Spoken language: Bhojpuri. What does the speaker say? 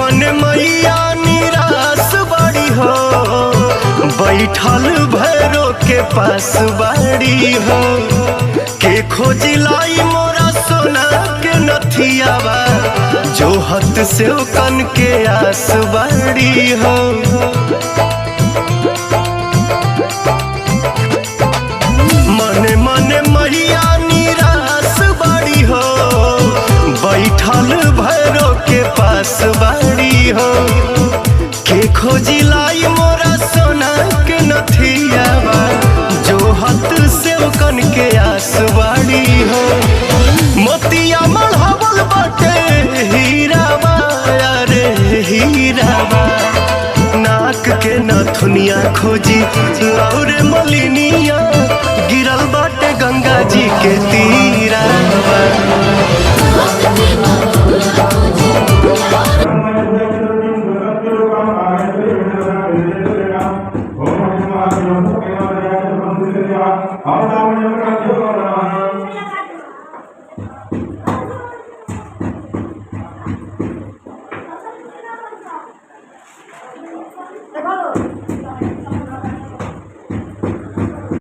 मने मैया निराश बाड़ी हो, बैठल भैरो के पास बाड़ी हो। के खोजिलाई मोरा सोना के नथियावा, जो हत से कन के आस बाड़ी हो। मने मने मैया निराश बाड़ी हो, बैठल भैरो के पास बाड़ी हो। के खोजिलाई मोरा सोना के नथियावा, जो हत से कन के आस बाड़ी हो। मोतिया मढ़ावल बाटे हीरावा, अरे हीरावा। नाक के नथुनिया खोजी लौरे मलिनिया, गिरल बाटे गंगा जी के तीरावा।